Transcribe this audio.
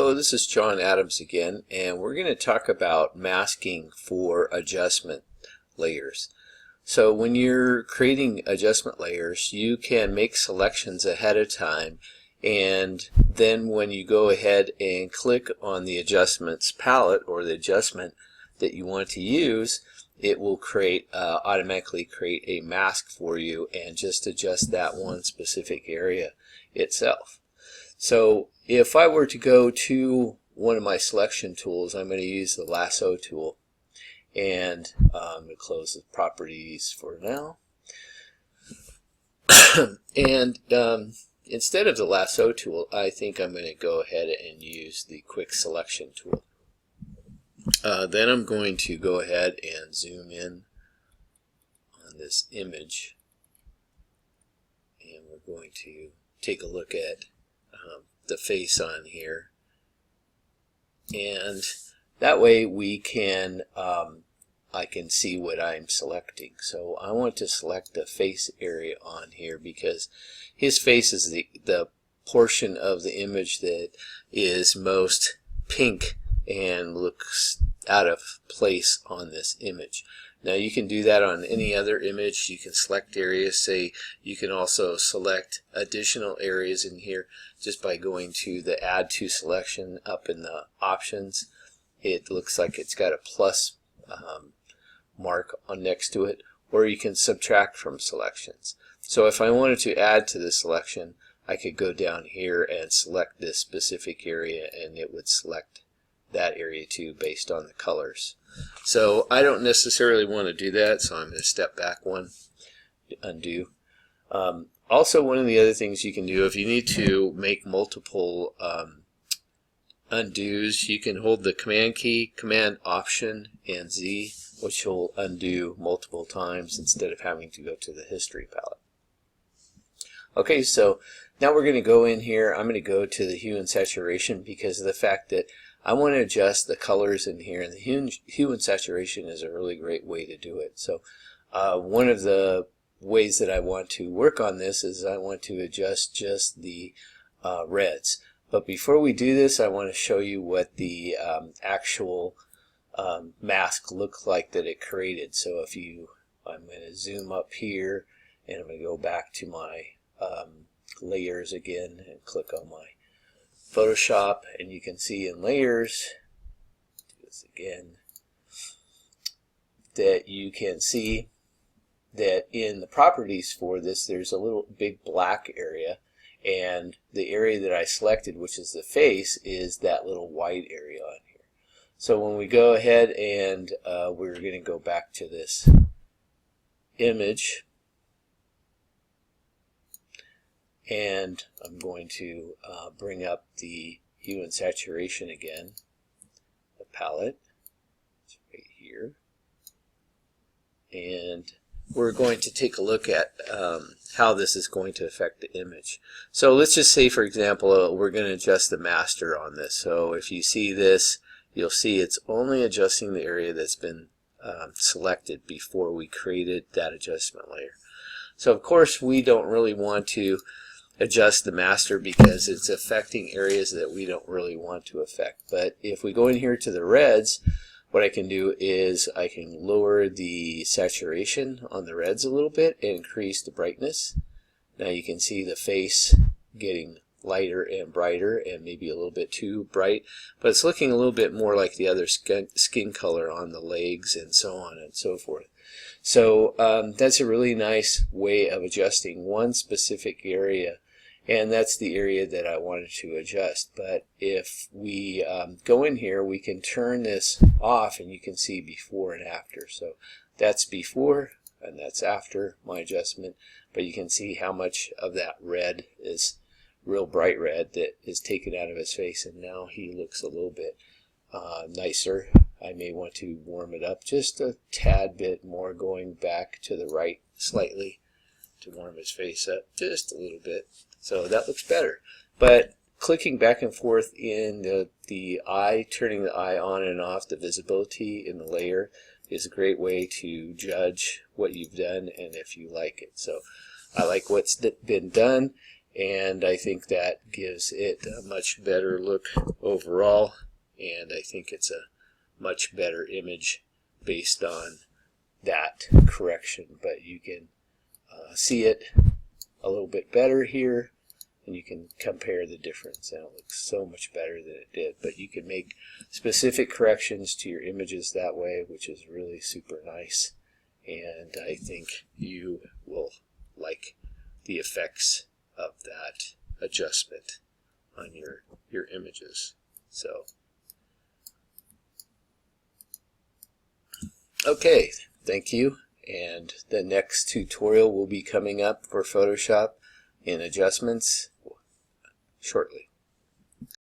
Hello, this is John Adams again, and we're going to talk about masking for adjustment layers. So when you're creating adjustment layers, you can make selections ahead of time, and then when you go ahead and click on the adjustments palette or the adjustment that you want to use, it will automatically create a mask for you and just adjust that one specific area itself. So if I were to go to one of my selection tools, I'm going to use the lasso tool, and I'm going to close the properties for now. And instead of the lasso tool, I think I'm going to go ahead and use the quick selection tool. Then I'm going to go ahead and zoom in on this image, and we're going to take a look at the face on here, and that way we can I can see what I'm selecting. So I want to select the face area on here because his face is the portion of the image that is most pink and looks out of place on this image. Now you can do that on any other image. You can select areas. Say you can also select additional areas in here just by going to the Add to Selection up in the options. It looks like it's got a plus mark on next to it, or you can subtract from selections. So if I wanted to add to the selection, I could go down here and select this specific area, and it would select that area too based on the colors. So I don't necessarily want to do that, so I'm going to step back one, undo. Also, one of the other things you can do, if you need to make multiple undos, you can hold the Command key, Command Option, and Z, which will undo multiple times instead of having to go to the History palette. Okay, so now we're going to go in here. I'm going to go to the Hue and Saturation because of the fact that I want to adjust the colors in here, and the hue and saturation is a really great way to do it. So one of the ways that I want to work on this is I want to adjust just the reds. But before we do this, I want to show you what the actual mask looks like that it created. So I'm going to zoom up here, and I'm going to go back to my layers again and click on my Photoshop, and you can see in layers, do this again, that you can see that in the properties for this there's a little big black area, and the area that I selected, which is the face, is that little white area on here. So when we go ahead and we're going to go back to this image, and I'm going to bring up the Hue and Saturation again, the palette. It's right here. And we're going to take a look at how this is going to affect the image. So let's just say, for example, we're going to adjust the master on this. So if you see this, you'll see it's only adjusting the area that's been selected before we created that adjustment layer. So of course we don't really want to adjust the master because it's affecting areas that we don't really want to affect. But if we go in here to the reds, what I can do is I can lower the saturation on the reds a little bit and increase the brightness. Now you can see the face getting lighter and brighter, and maybe a little bit too bright, but it's looking a little bit more like the other skin color on the legs and so on and so forth. So that's a really nice way of adjusting one specific area, and that's the area that I wanted to adjust. But if we go in here, we can turn this off, and you can see before and after. So that's before and that's after my adjustment, but you can see how much of that red is real bright red that is taken out of his face, and now he looks a little bit nicer. I may want to warm it up just a tad bit more, going back to the right slightly to warm his face up just a little bit. So that looks better. But clicking back and forth in the eye, turning the eye on and off, the visibility in the layer is a great way to judge what you've done and if you like it. So I like what's been done, and I think that gives it a much better look overall, and I think it's a much better image based on that correction. But you can see it a little bit better here, and you can compare the difference, and it looks so much better than it did. But you can make specific corrections to your images that way, which is really super nice, and I think you will like the effects of that adjustment on your images. So okay, thank you, and the next tutorial will be coming up for Photoshop in adjustments shortly.